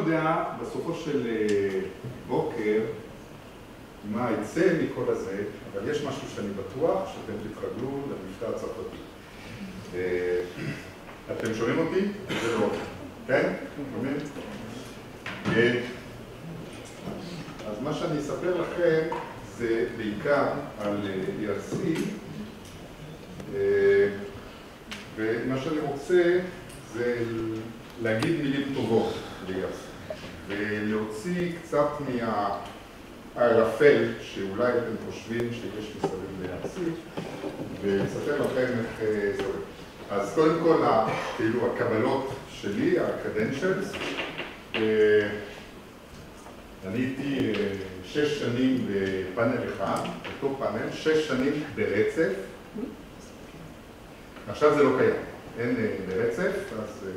יודע בסופו של בוקר מה יצא מכל הזה, אבל יש משהו שאני בטוח שאתם תתרגלו למבטא הצרפתי. אתם שומעים אותי? זה לא. כן? שומעים? אז מה שאני אספר לכם זה בעיקר על ERC, ומה שאני רוצה זה להגיד מילים טובות ל-ERC, ולהוציא קצת מהערפל שאולי אתם חושבים שיש מסביב ל-ERC, ולספר לכם איך זה עובד. אז קודם כל, כאילו, הקבלות שלי, ה-credentials, אני הייתי 6 שנים בפאנל אחד, אותו פאנל, 6 שנים ברצף. עכשיו זה לא קיים, אין ברצף, אז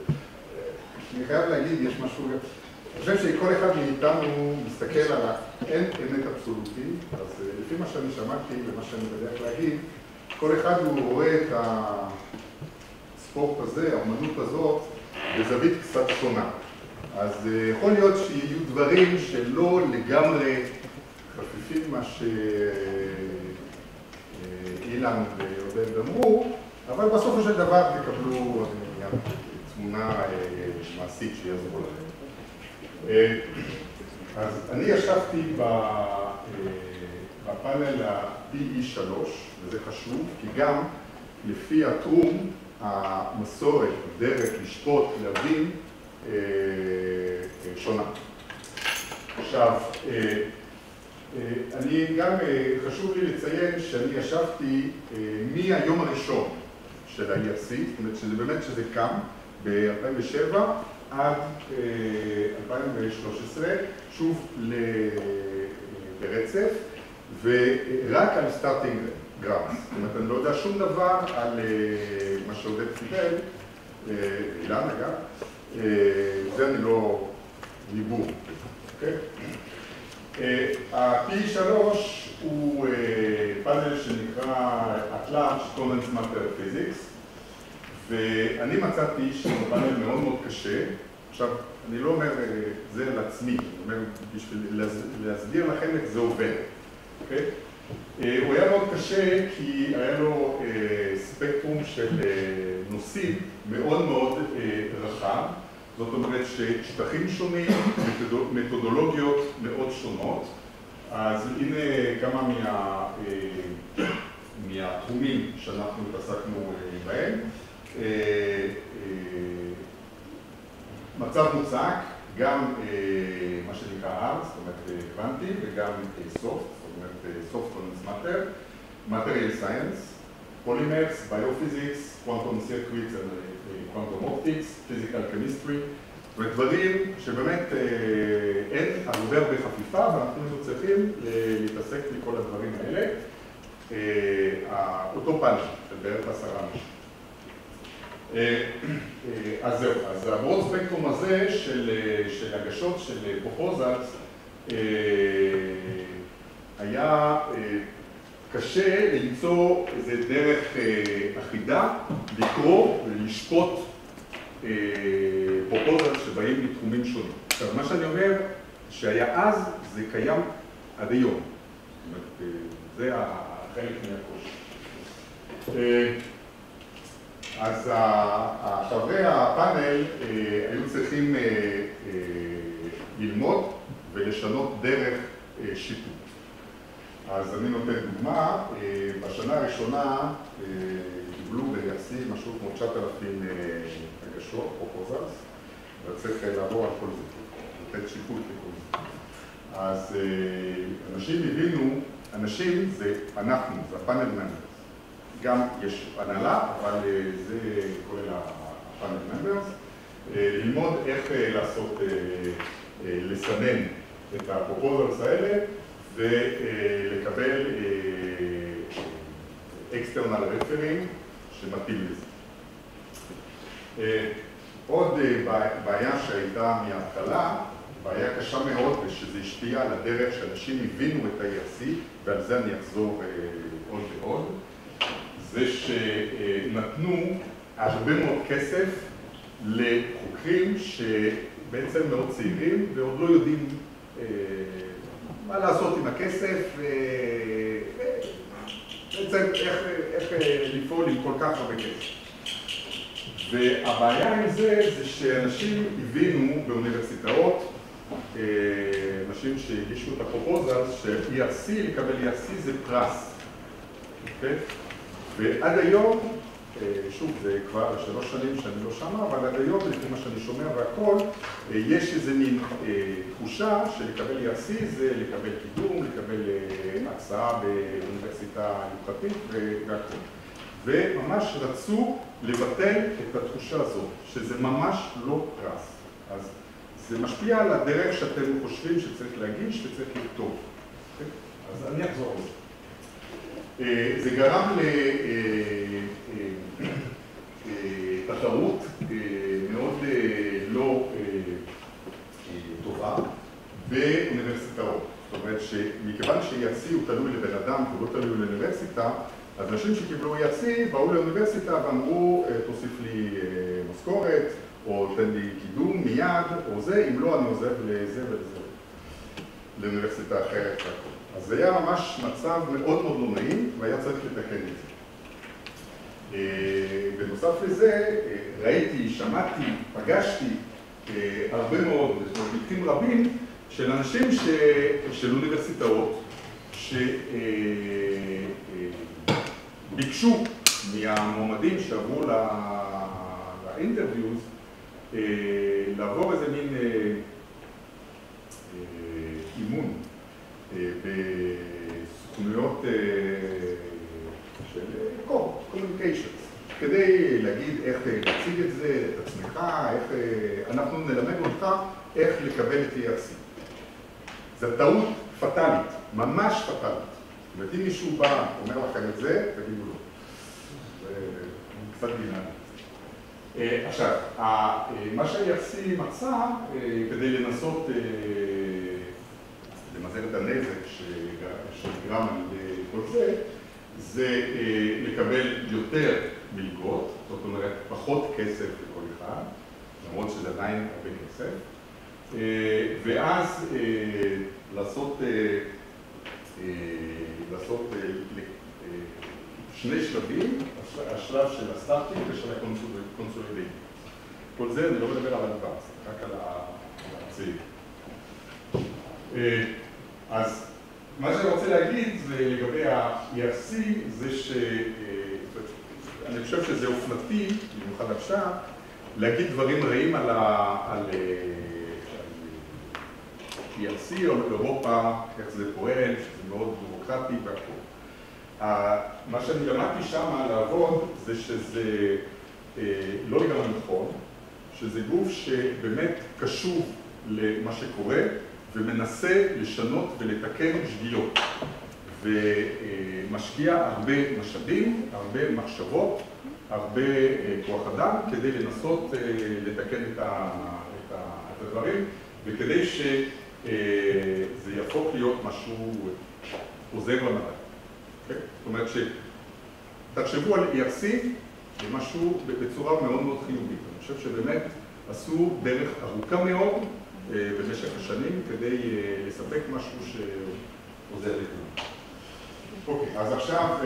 אני חייב להגיד, יש משהו... אני חושב שכל אחד מאיתנו מסתכל על אין אמת אבסולוטי, אז לפי מה שאני שמעתי ומה שאני בדרך להגיד, כל אחד הוא רואה את הספורט הזה, האמנות הזאת, בזווית קצת שונה. אז יכול להיות שיהיו דברים שלא לגמרי חפיפים מה שאילן ועודד אמרו, אבל בסופו של דבר תקבלו תמונה מעשית שיעזרו לכם. אז אני ישבתי בפאנל ה-PE3, וזה חשוב, כי גם לפי התחום, המסורת, הדרך, לשפוט, להבין, שונה. עכשיו, אני גם חשוב לי לציין שאני ישבתי מהיום הראשון של ה-ERC, זאת אומרת שזה באמת שזה קם ב-2007 עד 2013, שוב ברצף, ורק על סטארטינג גראמס. זאת אומרת, אני לא יודע שום דבר על מה שעודד קיבל, אילן אגב, זה אני לא דיבור, אוקיי? ה-P3 הוא פאנל שנקרא At Large Common Matter Physics, ואני מצאתי שהוא פאנל מאוד מאוד קשה. עכשיו, אני לא אומר זה לעצמי, אני אומר בשביל להסביר לכם איך זה עובד, אוקיי? הוא היה מאוד קשה כי היה לו ספקטרום של נושאים מאוד מאוד רחב, זאת אומרת ששטחים שונים, מתודולוגיות מאוד שונות. אז הנה כמה מהתחומים שאנחנו התעסקנו בהם. מצב מוצק, גם מה שנקרא R, זאת אומרת קוונטי, וגם Soft, זאת אומרת Soft Common Matter, Material Science, Polymers, Biophysics, Quantum Circuits and Quantum Optics, Physical Chemistry, ודברים שבאמת אין הרבה חפיפה, ואנחנו צריכים להתעסק מכל הדברים האלה. אותו פאנל של בערך 10 אנשים. אז זהו, אז הברוד ספקטרום הזה של הגשות של פרופוזלס היה קשה למצוא איזה דרך אחידה לקרוא ולשפוט פרופוזלס שבאים מתחומים שונים. עכשיו, מה שאני אומר, שהיה אז, זה קיים עד היום. זאת אומרת, זה החלק מהקושי. אז חברי הפאנל היו צריכים ללמוד ולשנות דרך שיפוט. אז אני נותן דוגמה, בשנה הראשונה קיבלו ב-ERC משהו כמו 9,000 הגשות, פרופוזלס, וצריך לעבור על כל זה, לתת שיפוט לכל זה. אז אנשים הבינו, אנשים זה אנחנו, זה הפאנל מנברס. גם יש הנהלה, אבל זה כולל הפאנל מנברס. ללמוד איך לעשות, לסנן את הפרופוזלס האלה, ולקבל אקסטרנל רפרים שמתאים לזה. עוד בעיה שהייתה מההתחלה, בעיה קשה מאוד, ושזה השפיע על הדרך שאנשים הבינו את ה-ERC, ועל זה אני אחזור עוד ועוד, זה שנתנו הרבה מאוד כסף לחוקרים בעצם מאוד צעירים ועוד לא יודעים מה לעשות עם הכסף, בעצם איך לפעול עם כל כך הרבה כסף. והבעיה עם זה שאנשים הבינו באוניברסיטאות, אנשים שהגישו את הפרופוזל, ש-ERC, לקבל ERC זה פרס. ועד היום, שוב, זה כבר 3 שנים שאני לא שמה, אבל עד היום, לפי מה שאני שומע והכל, יש איזה מין תחושה שלקבל ERC זה לקבל קידום, לקבל הצעה באוניברסיטה יוקרתית והכל. וממש רצו לבטל את התחושה הזאת, שזה ממש לא פרס. אז זה משפיע על הדרך שאתם חושבים שצריך להגיש וצריך לכתוב. אז אני אחזור על זה. זה גרם לתחרות מאוד לא טובה באוניברסיטאות. זאת אומרת שמכיוון ש-ERC הוא תלוי לבן אדם ולא תלוי לאוניברסיטה, אז אנשים שקיבלו ERC באו לאוניברסיטה ואמרו, תוסיף לי משכורת, או תן לי קידום מיד, או זה, אם לא אני עוזב לזה ולזה, לאוניברסיטה אחרת. אז זה היה ממש מצב מאוד מאוד לא נעים, והיה צריך לתקן את זה. בנוסף לזה, ראיתי, שמעתי, פגשתי הרבה מאוד, מקרים רבים, של אנשים של אוניברסיטאות, שביקשו מהמועמדים שעברו לאינטרוויוז, לעבור איזה מין אימון בסוכנויות של communications, כדי להגיד איך להציג את זה, את עצמך, איך אנחנו נלמד אותך איך לקבל את ERC. זו טעות פטאלית, ממש פטאלית. זאת אומרת, אם מישהו בא, אומר לכם את זה, תגידו לו. זה קצת דינמי. עכשיו, מה שה-ERC מצא כדי לנסות למזער את הנזק שגרם לכל זה, זה לקבל יותר מלגות, זאת אומרת, פחות כסף לכל אחד, למרות שזה עדיין הרבה כסף, ואז לעשות שני שלבים, השלב של הסטארטינג ושל הקונסולידייטינג. כל זה אני לא מדבר על הדבר, רק על הצעיר. אז מה שאני רוצה להגיד לגבי ה-ERC זה אני חושב שזה אופנתי, במיוחד עכשיו, להגיד דברים רעים על ERC או על אירופה, איך זה פועל, שזה מאוד בירוקרטי והכל. מה שאני למדתי שם לעבוד זה שזה לא לגמרי נכון, שזה גוף שבאמת קשוב למה שקורה ומנסה לשנות ולתקן שגיאות ומשקיע הרבה משאבים, הרבה מחשבות, הרבה כוח אדם כדי לנסות לתקן את הדברים וכדי שזה יהפוך להיות משהו עוזר למדע. זאת אומרת שתחשבו על ERC משהו בצורה מאוד מאוד חיובית. אני חושב שבאמת עשו דרך ארוכה מאוד במשך השנים כדי לספק משהו שעוזר לכולם. אוקיי, אז עכשיו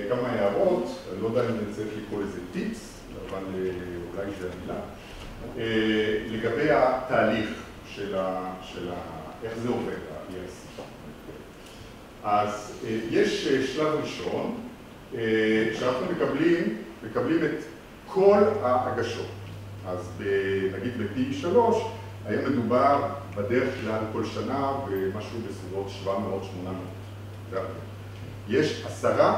כמה הערות, אני לא יודע אם אני צריך לקרוא איזה טיפס, אבל אולי זה המילה, לגבי התהליך של איך זה עובד, ה-ERC. אז יש שלב ראשון, שאנחנו מקבלים את כל ההגשות. אז נגיד ב-P3 היה מדובר בדרך כלל כל שנה במשהו בסביבות 700-800. יש 10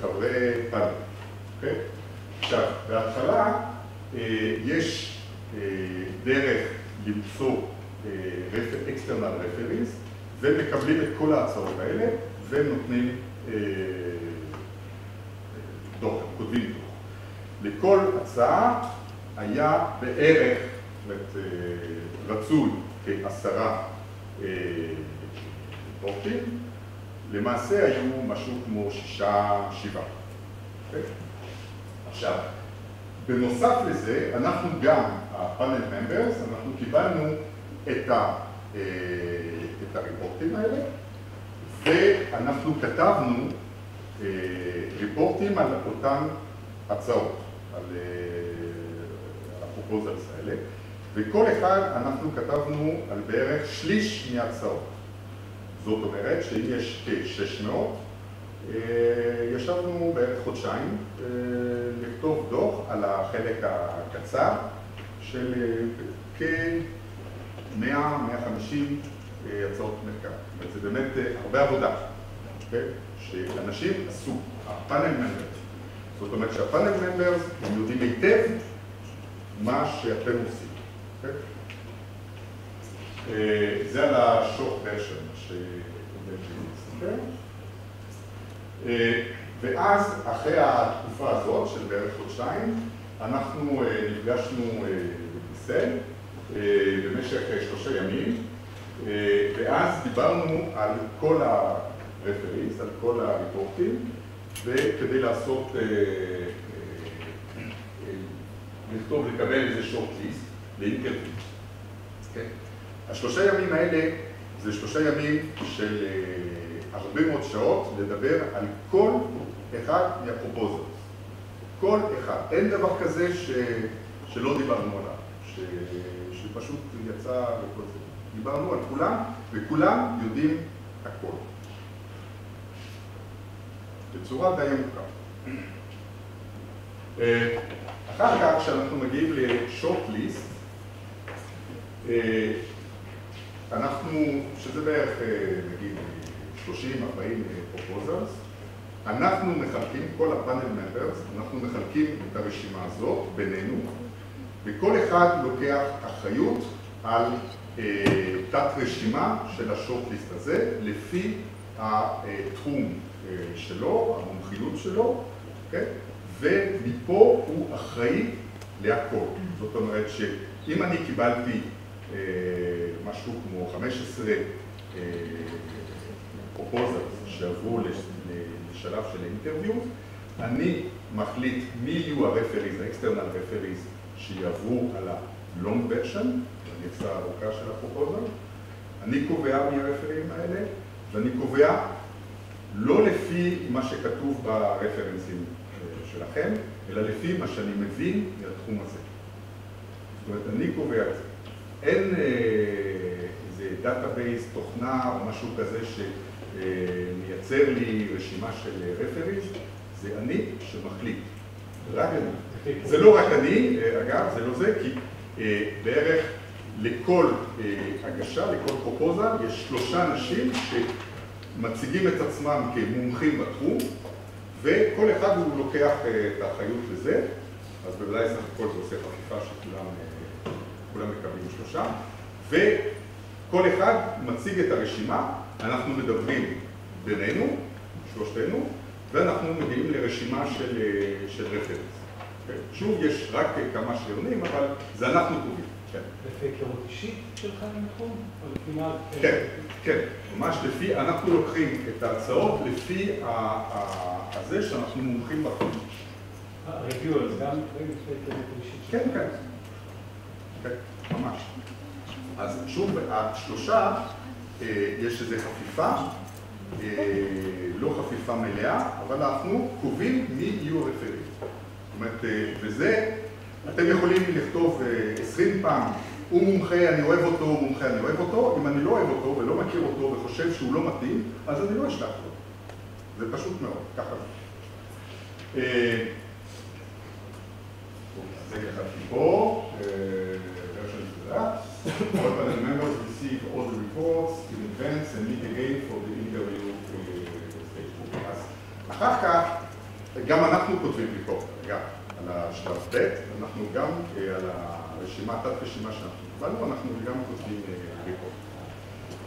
חברי פאנל. עכשיו, בהתחלה יש דרך למצוא external referees ומקבלים את כל ההצעות האלה ונותנים דוח, כותבים דוח. לכל הצעה היה בערך, רצוי כ10 דוחים, למעשה היו משהו כמו 6-7. עכשיו, בנוסף לזה, אנחנו גם, הפאנל ממברס, אנחנו קיבלנו את הריפורטים האלה, ואנחנו כתבנו ריפורטים על אותן הצעות, על הפרופוזלס האלה, וכל אחד אנחנו כתבנו על בערך שליש מההצעות. זאת אומרת שאם יש כ-600, ישבנו בערך חודשיים לכתוב דוח על החלק הקצר של כ-100-150 הצעות מחקר. זה באמת הרבה עבודה, שאנשים עשו, הפאנל ממברס. זאת אומרת שהפאנל ממברס הם יודעים היטב מה שאתם עושים. זה על השורט ורשן ואז אחרי התקופה הזאת של בערך חודשיים אנחנו נפגשנו בבריסל במשך 3 ימים ואז דיברנו על כל הרפריז, על כל הריפורטים וכדי לעשות, לכתוב, לקבל איזה שורט ליסט לאינטרוויו. ה3 ימים האלה זה 3 ימים של הרבה מאוד שעות לדבר על כל אחד מהפרופוזלס. כל אחד. אין דבר כזה שלא דיברנו עליו, שפשוט יצא וכל זה. דיברנו על כולם, וכולם יודעים הכל. בצורה די עמוקה. אחר כך, כשאנחנו מגיעים לשורט ליסט, אנחנו, שזה בערך, נגיד, 30-40 פרופוזלס, אנחנו מחלקים, כל הפאנל ממברס, אנחנו מחלקים את הרשימה הזאת בינינו, וכל אחד לוקח אחריות על תת רשימה של השורט ליסט הזה, לפי התחום שלו, המומחיות שלו, ומפה הוא אחראי להכל. זאת אומרת שאם אני קיבלתי משהו כמו 15 פרופוזלס שעברו לשלב של אינטרוויו, אני מחליט מי יהיו הרפריז, האקסטרנל רפריז שיעברו על ה-long version, הגרסה הארוכה של הפרופוזל. אני קובע מי הרפרים האלה, ואני קובע לא לפי מה שכתוב ברפרנסים שלכם, אלא לפי מה שאני מבין מהתחום הזה. זאת אומרת, אני קובע את זה. אין איזה דאטאבייס, תוכנה או משהו כזה שמייצר לי רשימה של רפריז, זה אני שמחליט. רק אני. זה לא רק אני, אגב, זה לא זה, כי בערך לכל הגשה, לכל פרופוזל, יש 3 אנשים שמציגים את עצמם כמומחים בתחום, וכל אחד הוא לוקח את האחריות לזה, אז בוודאי סך הכל זה עושה חפיפה שכולם מקבלים 3, וכל אחד מציג את הרשימה, אנחנו מדברים בינינו, שלושתנו, ואנחנו מגיעים לרשימה של רפרנס. שוב, יש רק כמה שעונים, אבל זה אנחנו קובעים. לפי היכרות אישית שלך עם התחום? כן, כן. ממש לפי, אנחנו לוקחים את ההצעות לפי הזה שאנחנו מומחים בתחום. ריוויוארס, גם לפי היכרות אישית שלך? כן, כן. כן, ממש. אז שוב, השלושה, יש איזו חפיפה, לא חפיפה מלאה, אבל אנחנו קובעים מי יהיו הרפרים. זאת אומרת, וזה, אתם יכולים לכתוב 20 פעם, הוא מומחה, אני אוהב אותו, הוא מומחה, אני אוהב אותו. אם אני לא אוהב אותו ולא מכיר אותו וחושב שהוא לא מתאים, אז אני לא אשלח לו. זה פשוט מאוד, ככה זה. זה ככה פה, version to that. All panel members receive all the reports in advance and meet again for the interview stage. אז אחר כך, גם אנחנו כותבים ריקורט, גם על השלב ב', אנחנו גם על הרשימה, תת רשימה שאנחנו קיבלנו, אנחנו גם כותבים ריקורט.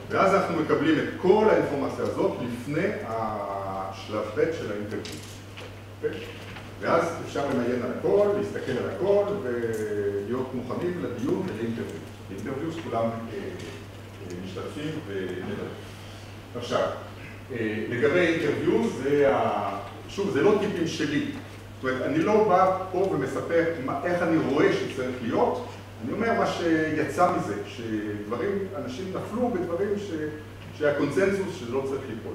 ואז אנחנו מקבלים את כל האינפורמציה הזאת לפני השלב ב' של האינטרוויו. ואז אפשר למיין על הכל, להסתכל על הכל ולהיות מוכנים לדיון ולאינטרוויו. באינטרוויו כולם משתתפים ומדברים. עכשיו, לגבי אינטרוויו, שוב, זה לא טיפים שלי, זאת אומרת, אני לא בא פה ומספר איך אני רואה שצריך להיות, אני אומר מה שיצא מזה, שדברים, אנשים נפלו בדברים שהיה קונצנזוס שזה לא צריך ליפול.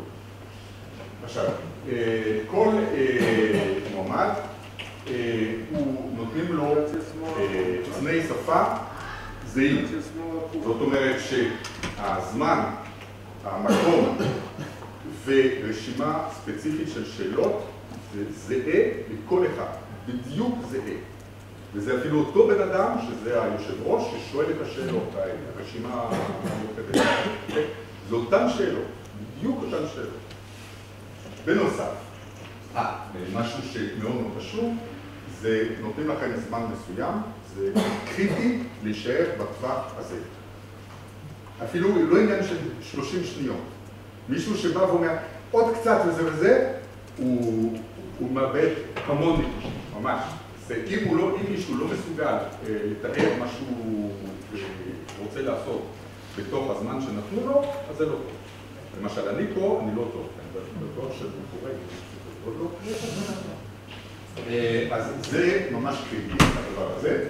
עכשיו, כל מועמד, הוא נותנים לו צני שפה זהים. זאת אומרת שהזמן, המקום ורשימה ספציפית של שאלות זה זהה לכל אחד, בדיוק זהה. וזה אפילו אותו בן אדם, שזה היושב ראש, ששואל את השאלות האלה, הרשימה המוקדת. זה אותן שאלות, בדיוק אותן שאלות. בנוסף, משהו שמאוד מאוד חשוב, זה נותנים לכם זמן מסוים, זה קריטי להישאר בטווח הזה. אפילו לא עניין של 30 שניות. מישהו שבא ואומר, עוד קצת וזה וזה, הוא מאבד המון נקודות, ממש. אם מישהו לא מסוגל לתאר מה שהוא רוצה לעשות בתוך הזמן שנתנו לו, אז זה לא טוב. למשל, אני פה, אני לא טוב. אני בטוח שזה קורה, זה לא טוב. אז זה ממש קריטי, הדבר הזה.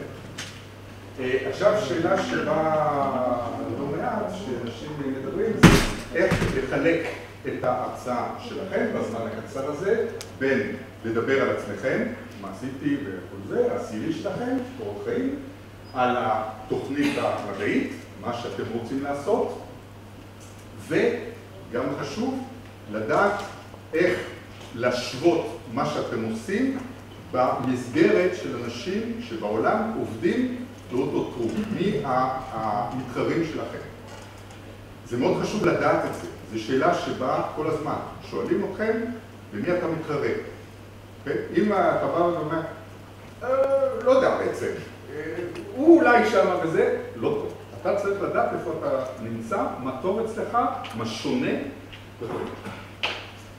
עכשיו, שאלה שבה לא מעט, שאנשים מדברים, זה איך לחלק את ההרצאה שלכם בזמן הקצר הזה, בין לדבר על עצמכם, מה עשיתי וכל זה, הסירי שלכם, קורות חיים, על התוכנית המדעית, מה שאתם רוצים לעשות, וגם חשוב לדעת איך להשוות מה שאתם עושים במסגרת של אנשים שבעולם עובדים לאותו תחום, מי המתחרים שלכם. זה מאוד חשוב לדעת את זה, זו שאלה שבאה כל הזמן, שואלים אתכם במי אתה מתחרה. אם אתה בא ואומר, לא יודע בעצם, הוא אולי שם וזה, לא טוב. אתה צריך לדעת איפה אתה נמצא, מה טוב אצלך, מה שונה וטוב.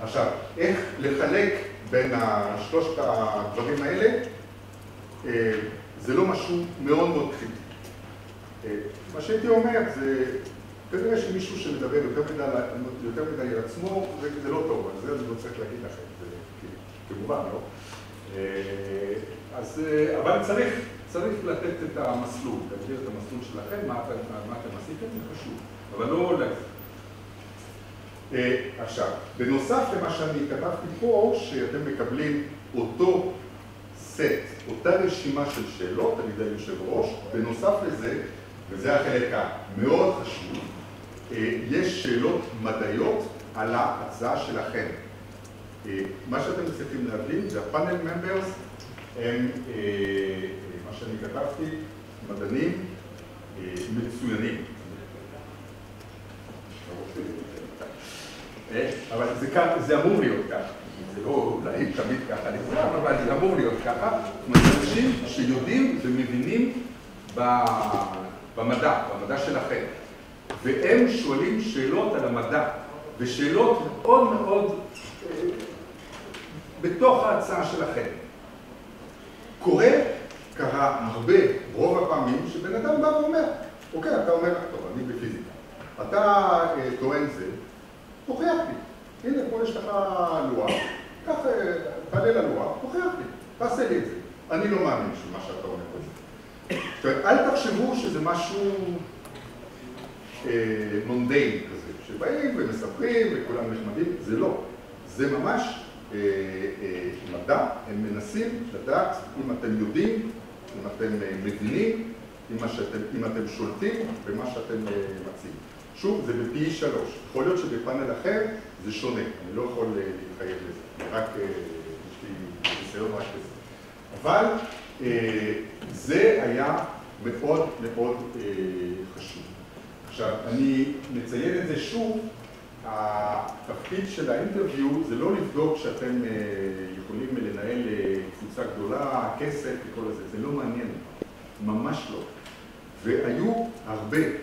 עכשיו, איך לחלק בין שלושת הדברים האלה, זה לא משהו מאוד מאוד קריטי. מה שהייתי אומר זה, כנראה שמישהו שמדבר יותר מדי על עצמו, זה לא טוב, אז זה אני לא צריך להגיד לכם, זה כמובן, לא? אבל צריך לתת את המסלול, להגדיר את המסלול שלכם, מה אתם עשיתם, זה חשוב, אבל לא להגדיר. עכשיו, בנוסף למה שאני כתבתי פה, שאתם מקבלים אותו סט, אותה רשימה של שאלות על ידי יושב ראש, בנוסף לזה, וזה החלק המאוד חשוב, יש שאלות מדעיות על ההצעה שלכם. מה שאתם צריכים להבין, זה הפאנל ממברס, הם, מה שאני כתבתי, מדענים מצוינים. אבל זה אמור להיות ככה. זה לא אולי תמיד ככה לכולם, אבל זה אמור להיות ככה. אנשים שיודעים ומבינים במדע שלכם. והם שואלים שאלות על המדע, ושאלות מאוד מאוד בתוך ההצעה שלכם. קרה הרבה, רוב הפעמים, שבן אדם בא ואומר, אוקיי, אתה אומר, טוב, אני בפיזיקה. אתה טוען זה, תוכיח לי. הנה, פה יש לך לוח, כך תעלה ללוח, תוכיח לי, תעשה לי את זה. אני לא מאמין שמה שאתה אומר בזה. זאת אומרת, אל תחשבו שזה משהו מונדיין כזה, שבאים ומספרים וכולם נחמדים, זה לא. זה ממש מדע, הם מנסים לדעת אם אתם יודעים, אם אתם מבינים, אם אתם שולטים במה שאתם מציעים. שוב, זה בפי 3. יכול להיות שבפאנל אחר זה שונה, אני לא יכול להתחייב לזה, רק יש לי ניסיון רק בזה. אבל זה היה מאוד מאוד חשוב. עכשיו, אני מציין את זה שוב, התפקיד של האינטרוויו זה לא לבדוק שאתם יכולים לנהל קבוצה גדולה, כסף וכל זה, זה לא מעניין, ממש לא. והיו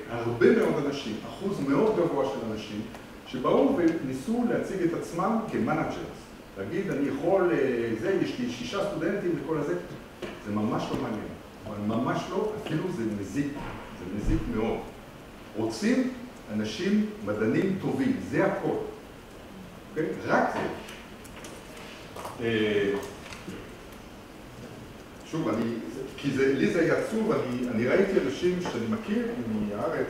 הרבה מאוד אנשים, אחוז מאוד גבוה של אנשים, שבאו וניסו להציג את עצמם כמנאג'רס. להגיד, אני יכול, יש לי 6 סטודנטים וכל הזה, זה ממש לא מעניין. אבל ממש לא, אפילו זה מזיק מאוד. רוצים אנשים מדענים טובים, זה הכל. רק זה. שוב, כי לי זה היה עצוב, אני ראיתי אנשים שאני מכיר מהארץ,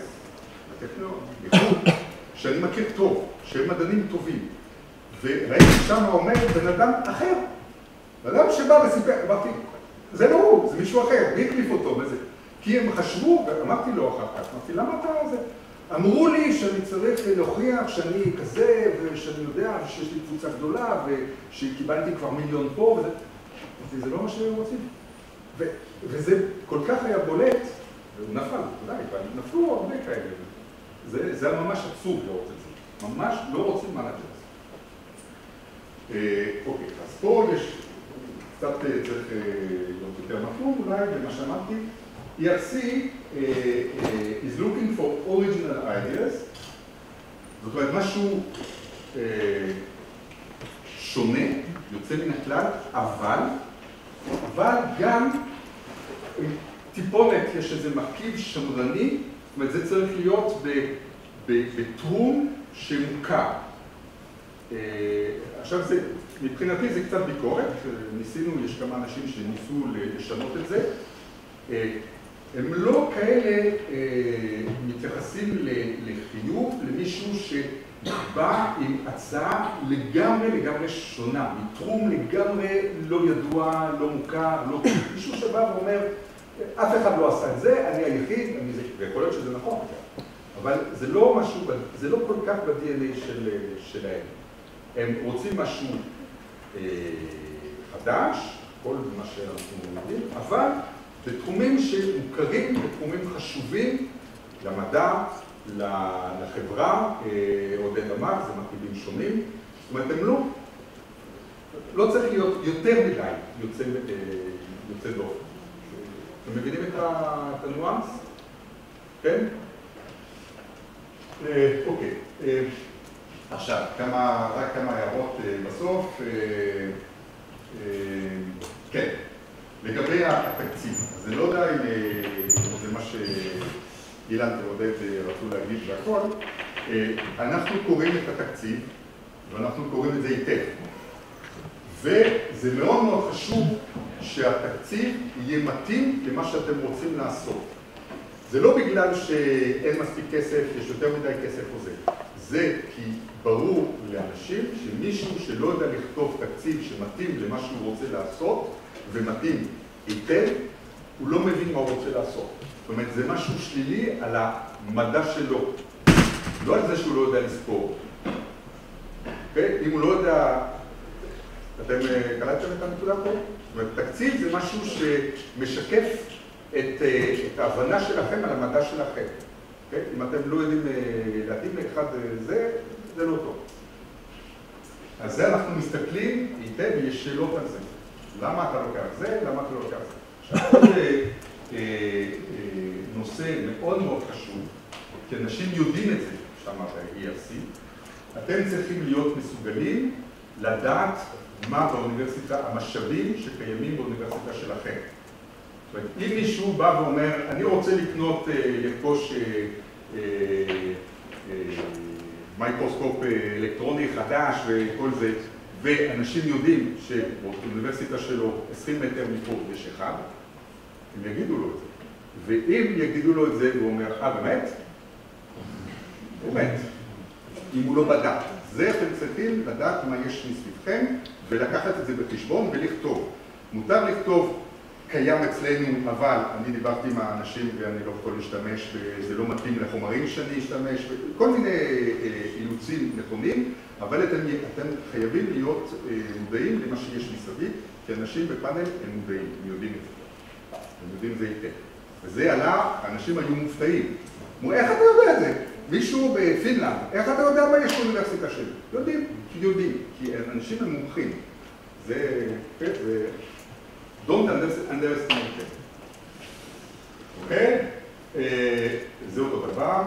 הטכניון, מחו"ל, שאני מכיר טוב, שהם מדענים טובים, וראיתי שם עומד בן אדם אחר, בן אדם שבא וסיפר, אמרתי, זה לא הוא, זה מישהו אחר, מי הקליף אותו בזה? כי הם חשבו, ואמרתי לו אחר כך, אמרתי, למה אתה זה? אמרו לי שאני צריך להוכיח שאני כזה, ושאני יודע, ושיש לי קבוצה גדולה, ושקיבלתי כבר מיליון פה, וזה... אמרתי, זה לא מה שהם רוצים. וזה כל כך היה בולט, והוא נפל, ודאי, נפלו הרבה כאלה. זה היה ממש עצוב לראות את זה. ממש לא רוצים מה לעשות. אוקיי, אז פה יש... קצת צריך להיות יותר נתון, אולי, במה שאמרתי. ERC is looking for original ideas, זאת אומרת, משהו שונה, יוצא מן הכלל, אבל גם טיפונת, יש איזה מרכיב שמרני, זאת אומרת, זה צריך להיות בתחום שמוכר. עכשיו, מבחינתי זה קצת ביקורת, ניסינו, יש כמה אנשים שניסו לשנות את זה. הם לא כאלה מתייחסים לחיוב למישהו שבא עם הצעה לגמרי שונה, מתחום לגמרי לא ידוע, לא מוכר, לא... מישהו שבא ואומר, אף אחד לא עשה את זה, אני היחיד, ויכול להיות שזה נכון, אבל זה לא משהו, זה לא כל כך ב-DNA שלהם. הם רוצים משהו חדש, כל מה שאנחנו יודעים, אבל בתחומים שמוכרים, בתחומים חשובים למדע, לחברה, עודד אמר, זה מרכיבים שונים. זאת אומרת, הם לא צריך להיות יותר מדי יוצא דופן. אתם מבינים את הניואנס? כן? אוקיי. עכשיו, רק כמה הערות בסוף. כן. לגבי התקציב, אז אני לא יודע אם זה מה שאילן ועודד רצו להגיד והכל, אנחנו קוראים את התקציב, ואנחנו קוראים את זה היטב. וזה מאוד מאוד חשוב שהתקציב יהיה מתאים למה שאתם רוצים לעשות. זה לא בגלל שאין מספיק כסף, יש יותר מדי כסף או זה. זה כי ברור לאנשים שמישהו שלא יודע לכתוב תקציב שמתאים למה שהוא רוצה לעשות, ומתאים היטב, הוא לא מבין מה הוא רוצה לעשות. זאת אומרת, זה משהו שלילי על המדע שלו. לא על זה שהוא לא יודע לספור. אם הוא לא יודע... אתם קלטתם את הנקודה פה? זאת אומרת, תקציב זה משהו שמשקף את ההבנה שלכם על המדע שלכם. אם אתם לא יודעים להתאים לאחד זה לא טוב. אז זה אנחנו מסתכלים היטב, ויש שאלות על זה. למה אתה לוקח זה? למה אתה לא לוקח זה? עכשיו, עוד נושא מאוד מאוד חשוב, כי אנשים יודעים את זה, שאמרת ERC, אתם צריכים להיות מסוגלים לדעת מה באוניברסיטה, המשאבים שקיימים באוניברסיטה שלכם. זאת אומרת, אם מישהו בא ואומר, אני רוצה לרכוש מייקרוסקופ אלקטרוני חדש וכל זה, ואנשים יודעים שבאוניברסיטה שלו 20 מטר מפה יש אחד, הם יגידו לו את זה. ואם יגידו לו את זה, הוא אומר, באמת? באמת. אם הוא לא בדק. זה אתם צריכים לדעת מה יש מסביבכם, ולקחת את זה בחשבון ולכתוב. מותר לכתוב, קיים אצלנו, אבל אני דיברתי עם האנשים ואני לא יכול להשתמש, וזה לא מתאים לחומרים שאני אשתמש, כל מיני אילוצים נכונים, אבל אתם חייבים להיות מודעים למה שיש מסביב, כי אנשים בפאנל הם מודעים, הם יודעים את זה. הם יודעים את זה היטב. וזה עלה, האנשים היו מופתעים. איך אתה יודע את זה? מישהו בפינלנד, איך אתה יודע מה יש באוניברסיטה שלי? יודעים, כי אנשים הם מומחים. זה, don't underestimate it. אוקיי? זה אותו דבר,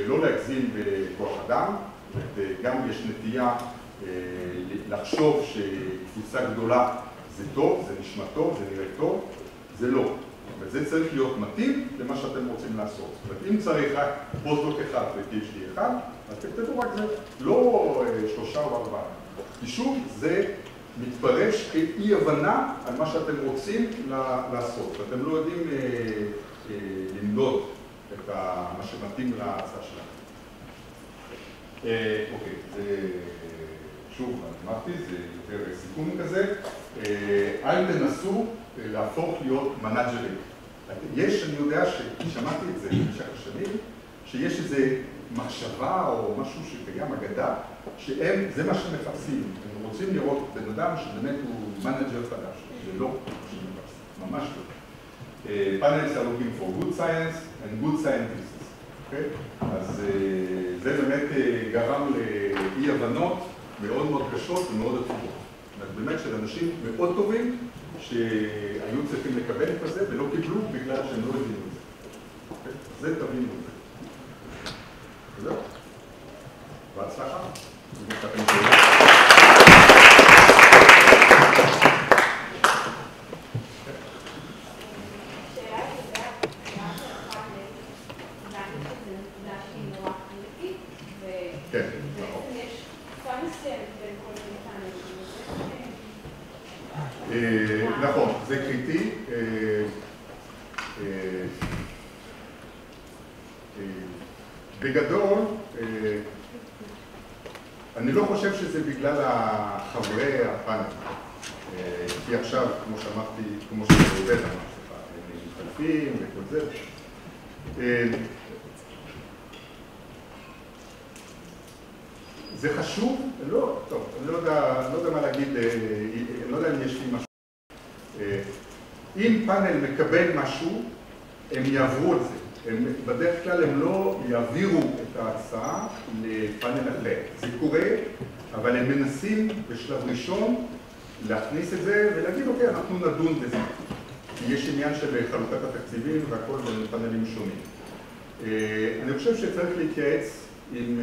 לא להגזים בכוח אדם, וגם יש נטייה לחשוב שקבוצה גדולה זה טוב, זה נשמע טוב, זה נראה טוב, זה לא. וזה צריך להיות מתאים למה שאתם רוצים לעשות. זאת אומרת, אם צריך רק פוסט-דוק אחד ו-PhD אחד, אז תכתבו רק זה, לא 3 או 4. כי שוב, זה מתפרש כאי הבנה על מה שאתם רוצים לעשות. ואתם לא יודעים למדוד את מה שמתאים להצעה שלכם. אוקיי, זה שוב, אמרתי, זה יותר סיכום כזה. אל תנסו להפוך להיות מנאג'רים. יש, אני יודע ששמעתי את זה במשך השנים, שיש איזו מחשבה או משהו שקיים, אגדה, שהם, זה מה שמחפשים. הם רוצים לראות בן אדם שבאמת הוא מנאג'ר חדש. זה לא מה שמחפשים, ממש לא. Panels are looking for good science and good scientists. אז זה באמת גרם לאי הבנות מאוד מאוד קשות ומאוד עצובות. באמת של אנשים מאוד טובים שהיו צריכים לקבל את זה ולא קיבלו בגלל שהם לא הבינו את זה. זה תבינו את זה. זהו. בהצלחה. נכון, זה קריטי. בגדול, אני לא חושב שזה בגלל חברי הפאנל. כי עכשיו, כמו שאמרתי, כמו שעובד אמר, הם מתחלפים וכל זה. זה חשוב? לא, טוב, אני לא יודע מה להגיד, אני לא יודע אם יש לי משהו. אם פאנל מקבל משהו, הם יעברו את זה. בדרך כלל הם לא יעבירו את ההצעה לפאנל אחר. זה קורה, אבל הם מנסים בשלב ראשון להכניס את זה ולהגיד, אוקיי, אנחנו נדון בזה. כי יש עניין של חלוקת התקציבים והכל בין פאנלים שונים. אני חושב שצריך להתייעץ עם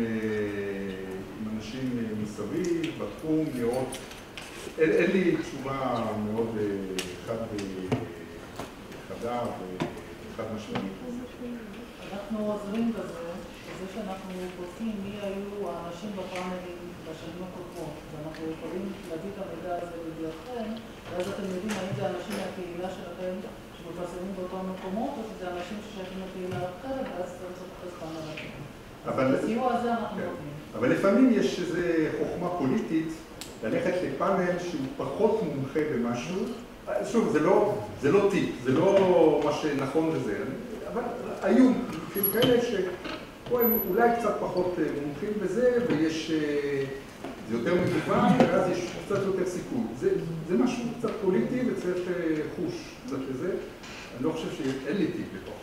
אנשים מסביב, בתחום, לראות. אין לי תשובה מאוד חדה וחד משמעית. אנחנו עוזרים בזה שאנחנו בודקים מי היו האנשים בפאנלים בשנים הקודמות, ואנחנו יכולים להביא את המידע הזה לידיעתכם, ואז אתם יודעים האם זה אנשים מהקהילה שלכם שמפרסמים באותם מקומות, או שזה אנשים ששייכים לקהילה אחרת, ואז צריך לחפש פאנל אחר. בסיוע הזה אנחנו נותנים. אבל לפעמים יש איזו חוכמה פוליטית ללכת לפאנל שהוא פחות מומחה במשהו. שוב, זה לא טיפ, זה לא מה שנכון לזה, אבל היו כאלה שהם אולי קצת פחות מומחים בזה, ויש, זה יותר מגוון, ואז יש קצת יותר סיכוי. זה משהו קצת פוליטי וצריך חוש קצת לזה. אני לא חושב שאין לי טיפ לתוך.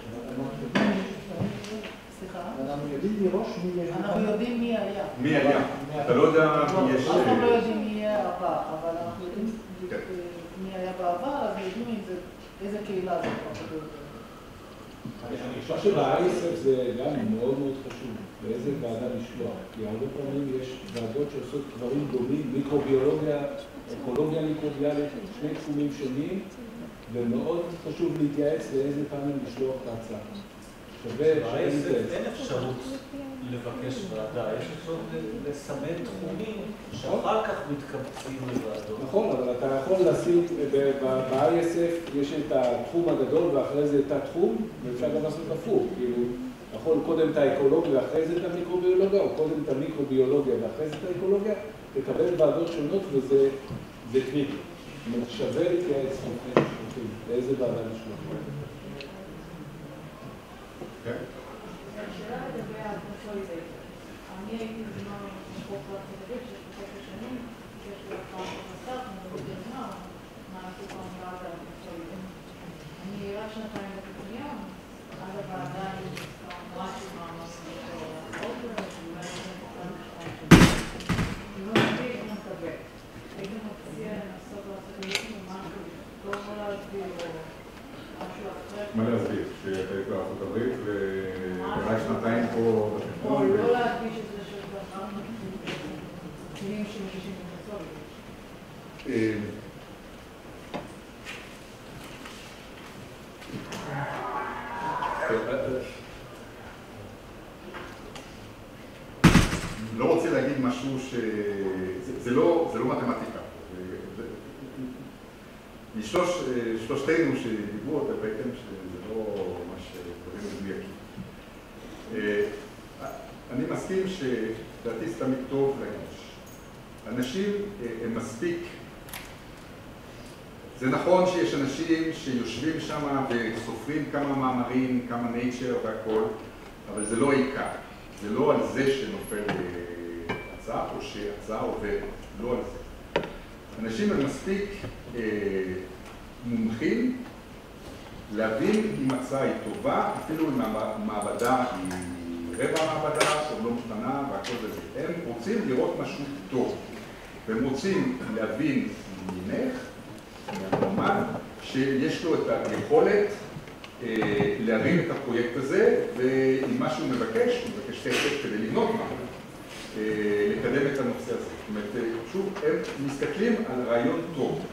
אנחנו יודעים מראש מי יש. אנחנו יודעים מי היה. מי היה? אתה לא יודע מי יש. אנחנו לא יודעים מי יהיה הבא, אבל אנחנו יודעים מי היה בעבר, אז יודעים איזה קהילה זה פחות או יותר. אני חושב שב-ISF זה גם מאוד מאוד חשוב, באיזה ועדה לשלוח, כי הרבה פעמים יש ועדות שעושות דברים דומים, מיקרוביולוגיה, אקולוגיה מיקרוביאלית, שני תחומים שונים, ומאוד חשוב להתייעץ לאיזה פעמים לשלוח את ההצעה. אין אפשרות לבקש ועדה, יש אפשרות לסמן תחומים שאחר כך מתקבצים לוועדות. נכון, אבל אתה יכול לשים, ב-ISF יש את התחום הגדול ואחרי זה את התחום, ואפשר גם לעשות הפוך, כאילו, יכול קודם את האקולוגיה ואחרי זה את המיקרוביולוגיה, או קודם את המיקרוביולוגיה ואחרי זה את האקולוגיה, לקבל ועדות שונות וזה קריטי. זאת אומרת, שווה להתייעץ לאיזה ועדה לשלוח. השאלה לגבי הקונסולידייטר. אני הייתי בזמן חוק בארצות הברית, שיש חוק השנים, שיש לי הפעם חסר, אני לא יודע מה עשו פעם ועדה הקונסולידייטר. אני רק שנתיים בטכניון, עד הוועדה אני משהו מהמסורת או החוק הזה, שאולי אני חוקן בשתיים שנים. אני לא מבין, אני מקבל. הייתי מציע לנסות לעשות מישהו משהו, לא יכול להסביר או משהו אחר. מה להסביר? שאתה היית בארצות הברית ורק שנתיים פה בטכניון? או לא להדגיש את זה שיש באחר כלים שמגישים בקונסולידייטר. לא רוצה להגיד משהו זה לא מתמטיקה. משלושתנו שדיברו, אתה ראיתם שזה לא ממש דברים מדויקים. אני מסכים שדעתי סתמית טוב לאנוש. אנשים הם מספיק, זה נכון שיש אנשים שיושבים שם וסופרים כמה מאמרים, כמה nature והכל, אבל זה לא העיקר. זה לא על זה שנופל הצעה או שהצעה עוברת, לא על זה. אנשים הם מספיק מומחים להבין אם הצעה היא טובה, אפילו אם המעבדה היא רבע מעבדה, או לא משתנה והכל זה. הם רוצים לראות משהו טוב, והם רוצים להבין ממך, מהמועמד, שיש לו את היכולת להרים את הפרויקט הזה, ואם מה שהוא מבקש, הוא מבקש כסף כדי לבנות מה, לקדם את הנושא הזה. זאת אומרת, שוב, הם מסתכלים על רעיון טוב.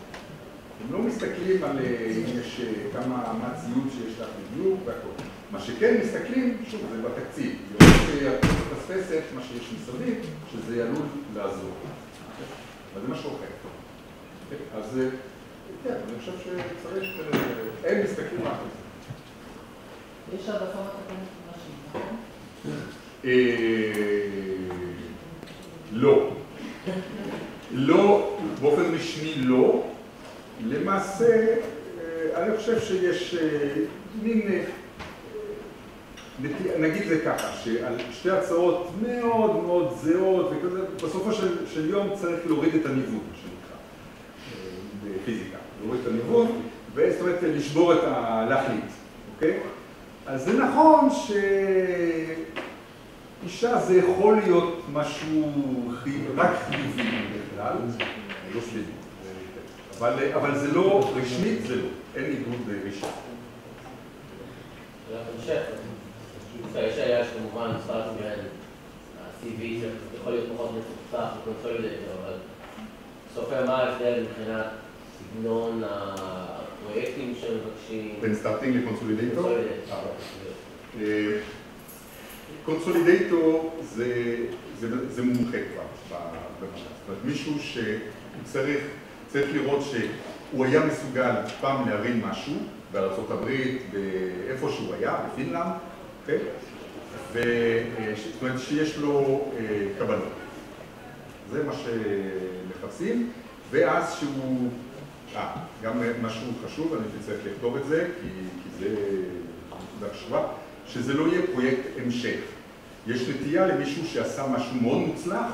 הם לא מסתכלים על אם יש מה ציוד שיש לך בדיוק והכל. מה שכן מסתכלים, שוב, זה בתקציב. לראות שהתקציב תפסת מה שיש מסביב, שזה עלול לעזור. אבל זה משהו אחר. אז כן, אני חושב שצריך, הם מסתכלים רק על זה. יש העדפה מתקנת נשים, נכון? לא. לא, באופן רשמי לא. למעשה, אני חושב שיש מין, נגיד זה ככה, שעל שתי הצעות מאוד מאוד זהות וכזה, בסופו של יום צריך להוריד את הניווט, שנקרא, בפיזיקה. להוריד את הניווט, זאת אומרת, לשבור את להחליט, אוקיי? אז זה נכון שאישה זה יכול להיות משהו רק חיובי בכלל, לא שלילי. אבל זה לא, רשמית זה לא, אין איגוד רשמי. בהמשך, יש היה שכמובן מספר כמובן, ה-CV שיכול להיות פחות מפותח וקונסולידטור, אבל סופר מה ההבדל מבחינת סגנון הפרויקטים שמבקשים? בין סטארטינג לקונסולידטור? קונסולידטור זה מומחה כבר במדע. זאת אומרת, מישהו שצריך לראות שהוא היה מסוגל פעם להרים משהו בארצות הברית, באיפה שהוא היה, בפינלנד, אוקיי? זאת אומרת שיש לו קבלות. זה מה שמחפשים, ואז שהוא, גם משהו חשוב, אני צריך לכתוב את זה, כי זה נקודה חשובה, שזה לא יהיה פרויקט המשך. יש נטייה למישהו שעשה משהו מאוד מוצלח,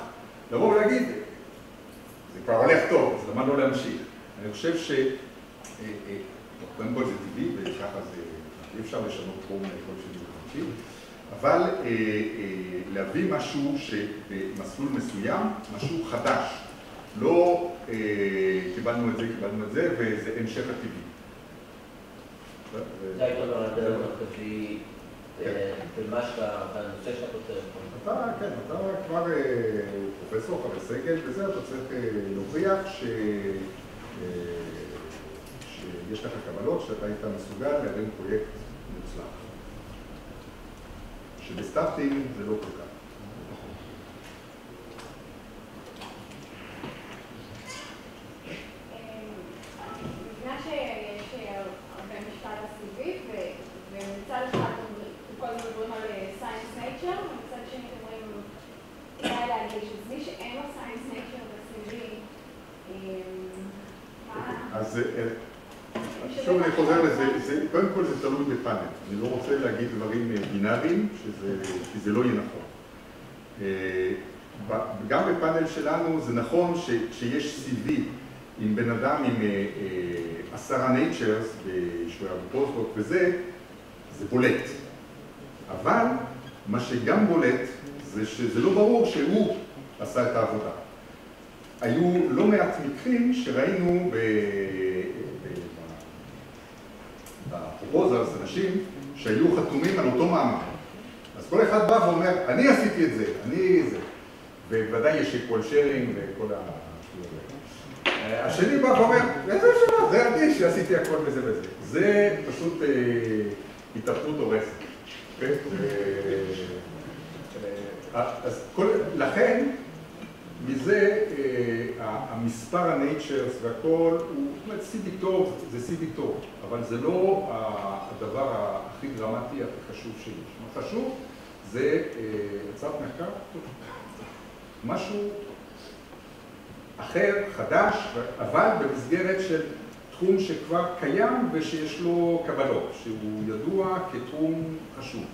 לבוא ולהגיד, זה כבר הולך טוב, אז למה לא להמשיך? אני חושב קודם כל זה טבעי, וככה זה, אי אפשר לשנות פה מכל שני וחמישי, אבל להביא משהו שבמסלול מסוים, משהו חדש. לא קיבלנו את זה, וזה המשך הטבעי. זה היית אומר הדרך המרכזי במה בנושא שאתה רוצה. כן, אתה כבר פרופסור, חבר סגל, וזה אתה צריך להוכיח שיש לך קבלות שאתה היית מסוגל להרים פרויקט מוצלח. שבסטארטינג זה לא כל כך. בגלל שיש הרבה משפט הסביבי, ומצד אחד כל הזמן מדברים על science nature, ומצד שני אומרים, כדאי להגיד שמי שאין לו science nature בסביבי, אז שוב אני חוזר לזה, קודם כל זה תלוי בפאנל. אני לא רוצה להגיד דברים בינאריים, כי זה לא יהיה נכון. גם בפאנל שלנו זה נכון שיש CV עם בן אדם עם 10 natures, שהוא היה בפוסט-דוק וזה, זה בולט. אבל מה שגם בולט זה שזה לא ברור שהוא עשה את העבודה. היו לא מעט מקרים שראינו בפרופוזלס אנשים שהיו חתומים על אותו מאמר. אז כל אחד בא ואומר, אני עשיתי את זה, אני זה. ובוודאי יש equal sharing וכל השני בא ואומר, איזה שמה, זה אני שעשיתי הכל וזה וזה. זה פשוט התאפנות הורסת. אז לכן, מזה המספר הנייצ'רס והכל, זאת אומרת, CV טוב זה CV טוב, אבל זה לא הדבר הכי דרמטי, הכי חשוב שיש. מה חשוב זה הצעת מחקר, משהו אחר, חדש, אבל במסגרת של תחום שכבר קיים ושיש לו קבלות, שהוא ידוע כתחום חשוב.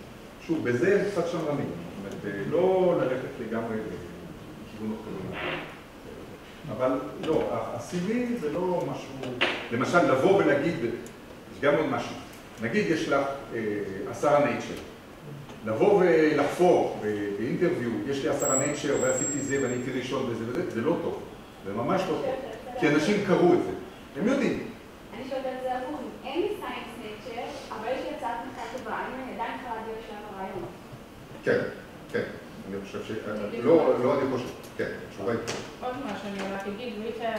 שוב, בזה הם קצת שמרנים, זאת אומרת, לא ללכת לגמרי לכיוון אופטומטי. אבל לא, ה-CV זה לא משהו, למשל לבוא ולהגיד, יש גם עוד משהו, נגיד יש לך 10 נייצ'ר, לבוא ולחפור באינטרוויו, יש לי 10 נייצ'ר ועשיתי זה ואני הייתי ראשון וזה וזה, זה לא טוב, זה ממש לא טוב, כי אנשים קראו את זה, הם יודעים. אני שואלת על זה עבור, אין לי סיינס נייצ'ר, אבל יש לי הצעת מחקר טובה, אני עדיין יכולה להגיע לשלב הרעיון. כן, כן, אני חושב ש... לא אני חושב, כן, תשובה היא. עוד משהו, אני רק אגיד, ריטה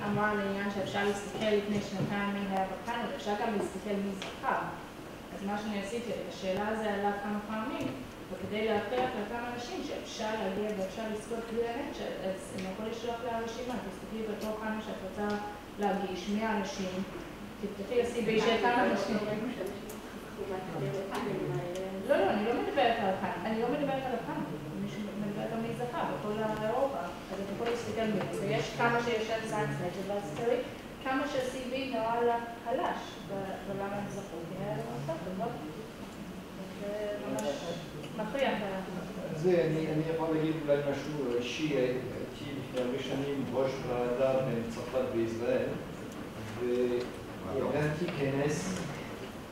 אמרה לעניין שאפשר להסתכל לפני שנתיים מי היה בפאנל, אפשר גם להסתכל מי זכר. אז מה שאני עשיתי, את השאלה הזו עלה כמה פעמים, וכדי להכריח לכמה אנשים שאפשר להגיע ואפשר לזכות בלי הנצ'ר, אז אני יכול לשלוח לרשימה, תסתכלי בתור כמה שאת רוצה להגיש, 100 אנשים, תפתחי ל-CV של כמה אנשים. לא, אני לא מדברת על הפאנל, אני לא מדברת על הפאנל, אני מדברת על מי זכה בכל אירופה, אז אתה יכול להסתכל מזה, ויש כמה שיש על סיינס נייצ'ר, ואז תראי כמה שה-CV נראה לה חלש, ולמה הם זכו, כי היה לו מסך, זה ממש מכריח. זה, אני יכול להגיד אולי משהו אישי, הייתי לפני הרבה שנים ראש ועדה בצרפת בישראל, וארגנתי כנס,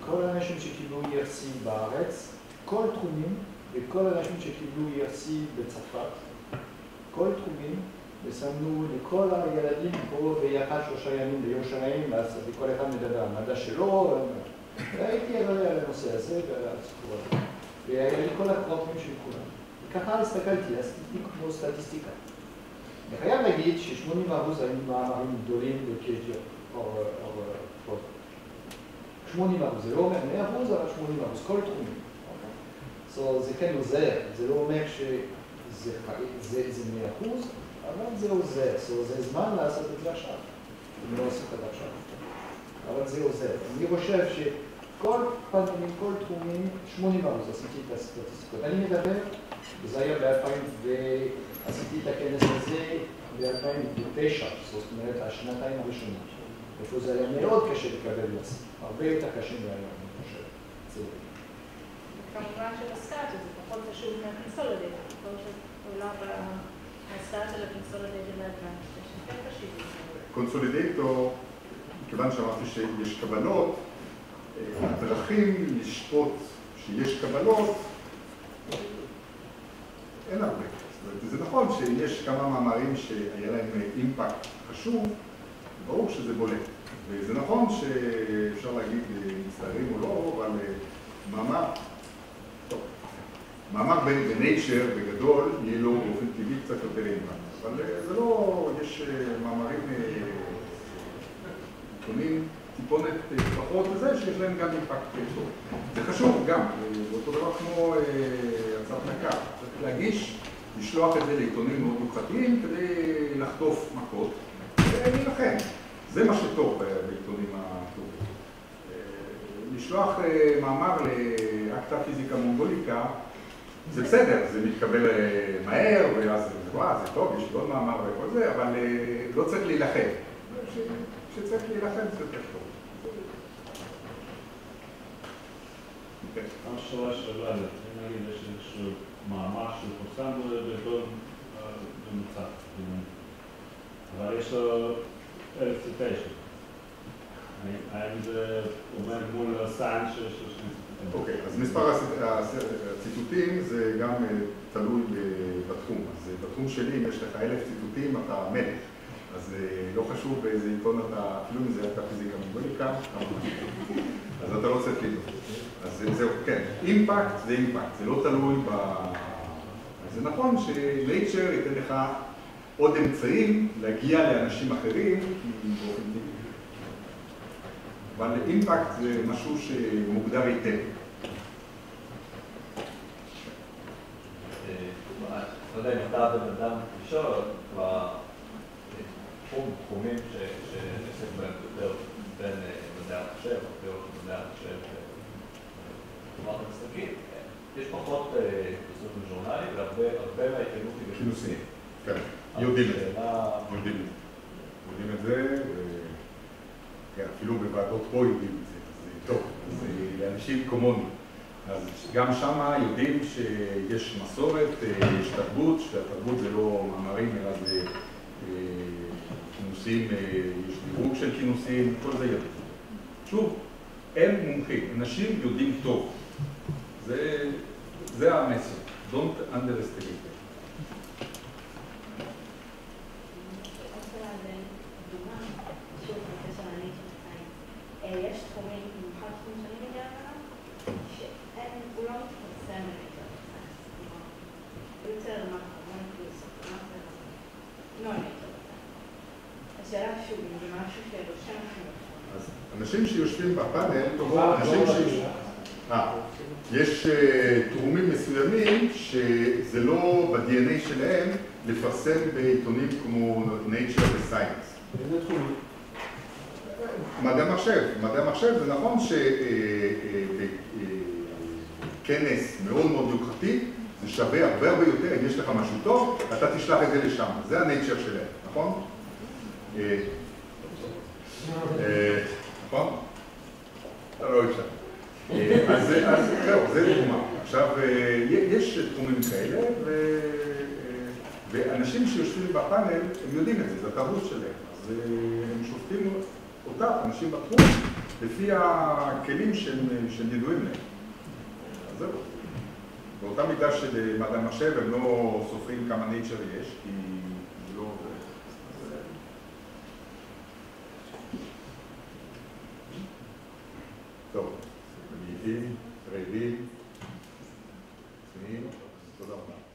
כל האנשים שקיבלו ERC בארץ, כל תחומים, וכל האנשים שקיבלו ERC בצרפת, כל תחומים, ושמנו לכל הילדים פה ביחד 3 ימים בירושלים, אז כל אחד מדבר על מדע שלו, והייתי ערער על הנושא הזה ועל הסיפור הזה. והיה לי כל הפרוטים של כולם. וככה הסתכלתי, עשיתי כמו סטטיסטיקה. אני חייב להגיד ש80% היו מאמרים גדולים ב-PhD או 80%, זה לא אומר 100%, אבל 80%, כל תחומים. זה כן עוזר, זה לא אומר שזה 100%, אבל זה עוזר, זה זמן לעשות את זה עכשיו. אני לא עושה את זה עכשיו. אבל זה עוזר. אני חושב שכל פנדמים, כל תחומים, 80% עשיתי את הסטטיסטיקות. אני מדבר, וזה היה עשיתי את הכנס הזה ב-2009, זאת אומרת, השנתיים הראשונות. איפה זה היה מאוד קשה לקבל לצי, הרבה יותר קשה מהיום, אני חושב. כמובן שבסטאט זה פחות חשוב מהקונסולידייט, ככל שעולה מהסטאט של הקונסולידייט לאדוונס, יש יותר חשיב. קונסולידייטור, מכיוון שאמרתי שיש קבלות, הדרכים לשפוט שיש קבלות, אין הרבה. זה נכון שיש כמה מאמרים שהיה להם אימפקט חשוב, ברור שזה בולט. וזה נכון שאפשר להגיד מצטערים או לא, אבל מאמר בנייצ'ר בגדול יהיה לו באופן טבעי קצת יותר אימפקט. אבל זה לא, יש מאמרים עיתונים טיפונת פחות וזה שיש להם גם אימפקט טוב. זה חשוב גם, באותו דבר כמו הצעת מחקר. צריך להגיש, לשלוח את זה לעיתונים מאוד יוקרתיים כדי לחטוף מכות ולהילחם. זה מה שטוב בעיתונים הטובים. לשלוח מאמר לאקטה פיזיקה מונגוליקה, זה בסדר, זה מתקבל מהר, ואז זה טוב, יש עוד מאמר וכל זה, אבל לא צריך להילחם. כשצריך להילחם זה יותר טוב. השאלה שאלה, נגיד יש איזשהו מאמר שפורסם בגדול במוצא, אבל יש לו 1000 ציטיישן. האם זה עומד מול סיינס שיש לו 2 ציטוטים? אוקיי, אז מספר הציטוטים זה גם תלוי בתחום. אז בתחום שלי, אם יש לך 1000 ציטוטים, אתה מלך. אז לא חשוב באיזה עיתון אתה, אפילו אם זה הייתה פיזיקה מונגוליקה, אז אתה לא צריך לדעת. אז זהו, כן, אימפקט זה אימפקט, זה לא תלוי ב... זה נכון שנייצ'ר ייתן לך עוד אמצעים להגיע לאנשים אחרים באופן טבעי. אבל אימפקט זה משהו שמוגדר היטב. לא יודע אם אתה בן אדם לשאול, תחומים שנעסק בהם יותר בין מדעי המחשב, התיאוריות של מדעי המחשב ותורת המשחקים. יש פחות פרסום ז'ורנלי, והרבה מההתקדמות היא בכינוסים. כן, יודעים את זה, אפילו בוועדות פה יודעים את זה, זה טוב, זה לאנשים כמוני. אז גם שם יודעים שיש מסורת, יש תרבות, שהתרבות זה לא מאמרים, אלא זה כינוסים, יש דירוג של כינוסים, כל זה יודעים. שוב, הם מומחים, אנשים יודעים טוב. זה המסר. Don't underestimate it. יש תחומים, במיוחד תחומים שאני מגיעה עליו, שהוא לא מתפרסם בנייצ'ר סיינס. כלומר, יותר מה פילוסופיה, לא נייצ'ר סיינס. השאלה שוב, אם זה משהו שרושם לכם. אז אנשים שיושבים בפאנל, יש תחומים מסוימים שזה לא ב-DNA שלהם לפרסם בעיתונים כמו Nature ו-Science. איזה תחומים? מדעי המחשב זה נכון שבכנס מאוד מאוד יוקרתי זה שווה הרבה יותר, אם יש לך משהו טוב, אתה תשלח את זה לשם, זה הנייצ'ר שלהם, נכון? נכון? אתה לא אפשר. אז זהו, זה דוגמה. עכשיו, יש תחומים כאלה, ואנשים שיושבים בפאנל, הם יודעים את זה, זה התרבות שלהם. אז הם שופטים אותם, אנשים בתחום, לפי הכלים שהם ידועים להם. אז זהו. באותה מידה של מדעי המחשב, הם לא סופרים כמה נייצ'ר יש, כי זה לא... טוב, רעבים, תודה רבה.